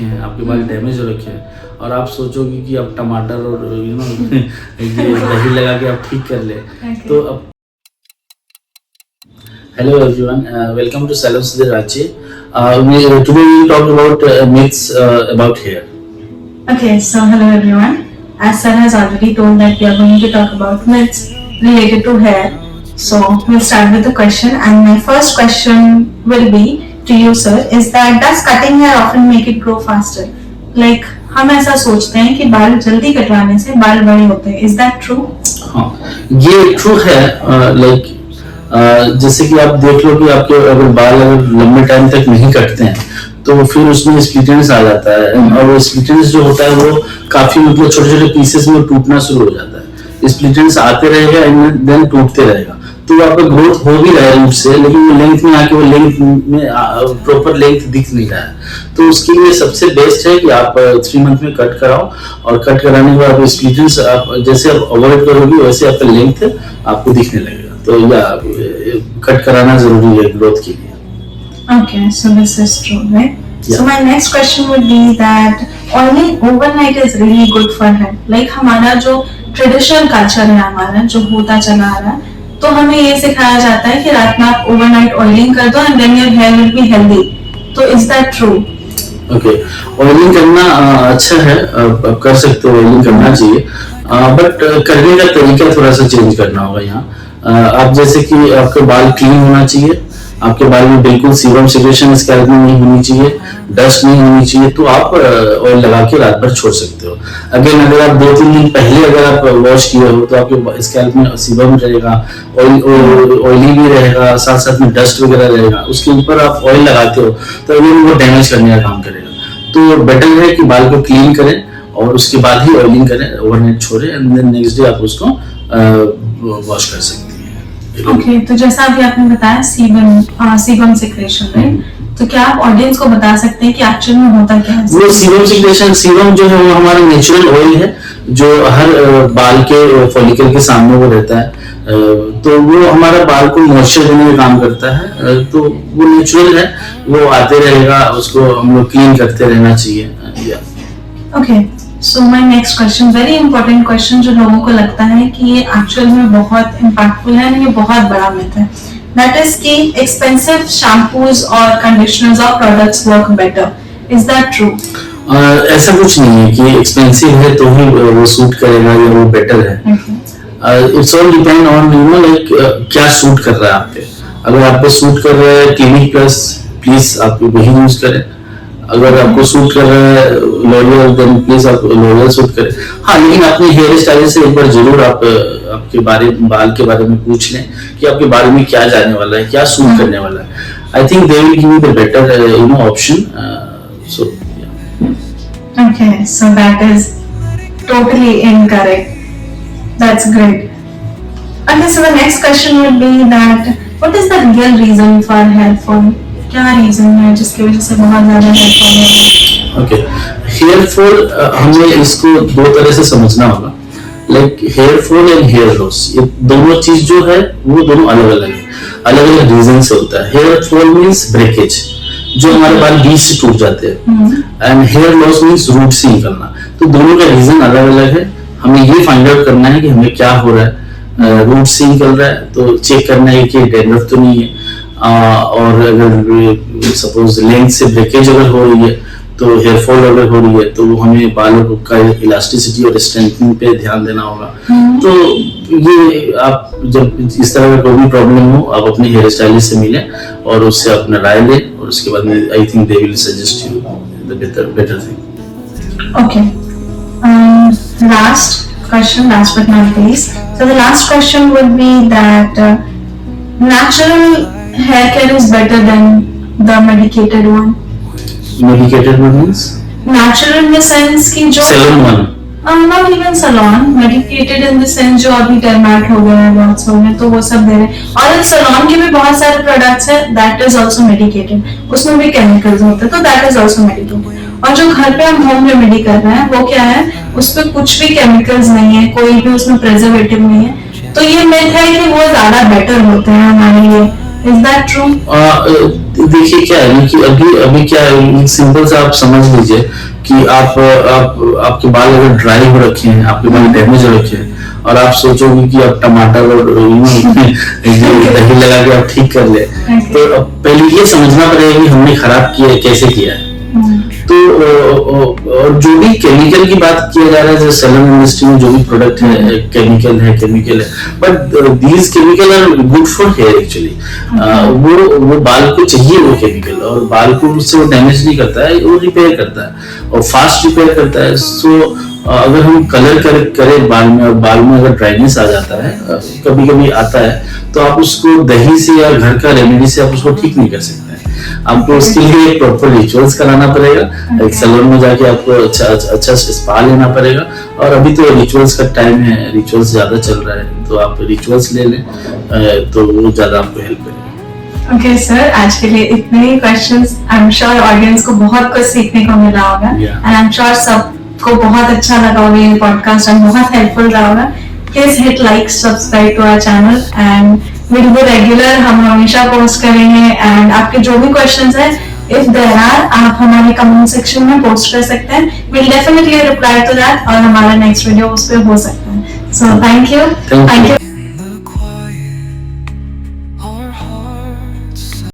हैं, आपके बाल डैमेज हो रखे हैं और आप सोचोगे कि आप टमाटर और दही लगा के आप ठीक कर ले। तो अब hello everyone, welcome to salon Sudhir Ranchi. Today we will talk about myths about hair. Okay, so hello everyone. As Sir has already told that we are going to talk about myths related to hair. So we'll start with the question, and my first question will be to you, sir, is that does cutting hair often make it grow faster? Like हम ऐसा सोचते हैं कि बाल जल्दी कटवाने से बाल बड़े होते हैं. Is that true? हाँ, ये ट्रू है। लाइक जैसे कि आप देख लो कि आपके अगर बाल अगर लंबे टाइम तक नहीं कटते हैं तो फिर उसमें स्प्लिटेंस आ जाता है, और वो स्प्लिटेंस जो होता है वो काफी मतलब छोटे छोटे पीसेस में टूटना शुरू हो जाता है। स्प्लिटेंस आते रहेगा एंड देन टूटते रहेगा, तो आपका ग्रोथ हो भी रहा है रूट से, लेकिन वो लेंथ में आके वो लेंथ में प्रॉपर लेंथ दिख नहीं रहा है। तो उसके लिए सबसे बेस्ट है कि आप 3 मंथ में कट कराओ, और कट कराने के बाद स्प्लिटेंस आप जैसे आप अवॉइड करोगे वैसे आपका लेंथ आपको दिखने लगेगा। तो या कट कराना जरूरी है ग्रोथ के लिए। Okay, so this is true, right? Yeah. So my next question would be that oiling overnight is really good for hair. Like हमारा जो ट्रेडिशनल कल्चर है, हमारा जो होता चला आ रहा है, तो हमें ये सिखाया जाता है कि रात में आप ओवरनाइट ऑयलिंग कर दो and then your hair will be healthy. तो is that true? Okay, oiling करना अच्छा है, आप कर सकते हो, ऑयलिंग करना चाहिए, बट करने का तरीका थोड़ा सा चेंज करना होगा यहाँ। आप जैसे कि आपके बाल क्लीन होना चाहिए, आपके बाल में बिल्कुल सीरम सिक्रेशन स्कैल्प में नहीं होनी चाहिए, डस्ट नहीं होनी चाहिए, तो आप ऑयल लगा के रात भर छोड़ सकते हो। अगेन अगर आप 2-3 दिन पहले अगर आप वॉश किए हो तो आपके स्कैल्प में सीरम रहेगा, ऑयली भी रहेगा, साथ साथ में डस्ट वगैरह रहेगा, उसके ऊपर आप ऑयल लगाते हो तो वो डैमेज करने का काम करेगा। तो बेटर है कि बाल को क्लीन करें और उसके बाद ही ऑयलिंग करें, ओवरनाइट छोड़ें एंड देन नेक्स्ट डे आप उसको वॉश कर सकते हैं। ओके, तो जैसा अभी आपने बताया सीबम सिक्रेशन, राइट? तो क्या आप ऑडियंस को बता सकते हैं कि एक्चुअल में होता क्या है? वो सीरम सिक्रेशन, सीरम जो है वो हमारा नेचुरल ऑयल है जो हर बाल के फॉलिकल के सामने वो रहता है, तो वो हमारा बाल को मॉइस्चर देने का काम करता है। तो वो नेचुरल है, वो आते रहेगा, उसको हम लोग क्लीन करते रहना चाहिए। Okay, so my next question, very important question, जो लोगों को लगता है कि ये एक्चुअल में बहुत इम्पैक्टफुल है, ये बहुत बड़ा मिथ है, दैट इज कि एक्सपेंसिव शैम्पूज और कंडीशनर्स और products work better. Is that true? ऐसा कुछ नहीं है कि एक्सपेंसिव है तो ही वो सूट करेगा या वो बेटर है। It's all depend on like क्या सूट कर रहा है आप पे। अगर आपको सूट कर रहा है क्लिनिक प्लस, प्लीज आप वही यूज करें। अगर आपको सूट कर रहा है लॉरियल, देन प्लीज आप लॉरियल सूट करें। हाँ, लेकिन अपने हेयर स्टाइल से एक बार जरूर आप आपके बाल के बारे में पूछ लें कि आपके बाल में क्या जाने वाला है, क्या सूट करने वाला है। I think they will give you the better option. So Okay, so that is totally incorrect. That's great. Okay, so the next question would be that what is the real reason for hair fall? क्या reason है जिसकी वजह से बहुत ज्यादा hair fall हो रहा है? ओके, हेयर फॉल हमें इसको 2 तरह से समझना होगा। Like hair fall and hair loss, ये दोनों चीज जो है वो दोनों अलग अलग है, अलग अलग रीजन से होता है। हेयर फॉल मीन्स ब्रेकेज, जो हमारे बाल बीच से टूट जाते हैं, and hair loss means root से निकलना। तो दोनों का रीजन अलग अलग है। हमें ये फाइंड आउट करना है कि हमें क्या हो रहा है। रूट से निकल रहा है तो चेक करना है कि डैंड्रफ तो नहीं है, और अगर सपोज लेंथ से ब्रेकेज अगर हो रही है तो हेयर फॉल अगर हो रही है तो हमें बालों का इलास्टिसिटी और स्ट्रेंथनिंग पे ध्यान देना होगा। तो ये आप जब इस तरह का कोई भी प्रॉब्लम हो, आप अपने हेयर स्टाइलिस्ट से मिलें और उससे अपना राय लें, और उसके बाद में I think they will suggest you the better thing. Okay. Last question, last but not least. So the last question would be that natural hair care is better than the medicated one. Medicated one means? Natural in the sense कि जो Salon one. Not even salon, medicated in the sense जो अभी टर्मैट हो गया है, बहुत हो गए, तो वो सब दे रहे हैं। और salon के भी बहुत सारे प्रोडक्ट्स हैं, that is also medicated, उसमें भी केमिकल्स होते हैं, तो that is also medicated। और जो घर पे हम होम रेमेडी कर रहे हैं वो क्या है, उसमें कुछ भी केमिकल्स नहीं है, कोई भी उसमें प्रिजर्वेटिव नहीं है, तो ये मिथ है कि वो ज्यादा बेटर होते हैं हमारे लिए। Is that true? देखिए क्या है कि अभी क्या है, सिंपल सा आप समझ लीजिए कि आप आपके बाल अगर ड्राई हो रखे हैं, आपके बाल डैमेज हो रखे हैं, और आप सोचोगे कि आप टमाटर और दही लगा के आप ठीक कर ले, तो अब पहले ये समझना पड़ेगा कि हमने खराब किया है, कैसे किया है। तो और जो भी केमिकल की बात किया जा रहा है, जैसे सैलून इंडस्ट्री में जो भी प्रोडक्ट है केमिकल है, but these chemical are good for hair actually. वो बाल को चाहिए वो केमिकल, और बाल को उससे वो डैमेज नहीं करता है, वो रिपेयर करता है और फास्ट रिपेयर करता है। सो अगर हम कलर करें बाल में, और बाल में अगर ड्राइनेस आ जाता है, कभी कभी आता है, तो आप उसको दही से या घर का रेमेडी से आप उसको ठीक नहीं कर सकते। आपको उसके लिए एक प्रॉपर रिचुअल्स कराना पड़ेगा, एक सैलून में जाके आपको अच्छा स्पा लेना पड़ेगा। और अभी तो रिचुअल्स का टाइम है, रिचुअल्स ज्यादा चल रहा है, तो आप रिचुअल्स ले लें, तो वो ज्यादा आपको हेल्प करेगा। ओके सर, आज के लिए इतने ही questions. I am sure audience को बहुत कुछ सीखने को मिला होगा, एंड आई एम श्योर सबको बहुत अच्छा लगा होगा ये पॉडकास्ट, एंड बहुत हेल्पफुल रहा होगा। Please hit like, subscribe to our channel, and will be regular, हम हमेशा पोस्ट करेंगे। एंड आपके जो भी क्वेश्चंस हैं, इफ देयर आर, आप हमारे कमेंट सेक्शन में पोस्ट कर सकते हैं, will definitely reply to that, और हमारा नेक्स्ट वीडियो उस पर हो सकता है। So thank you.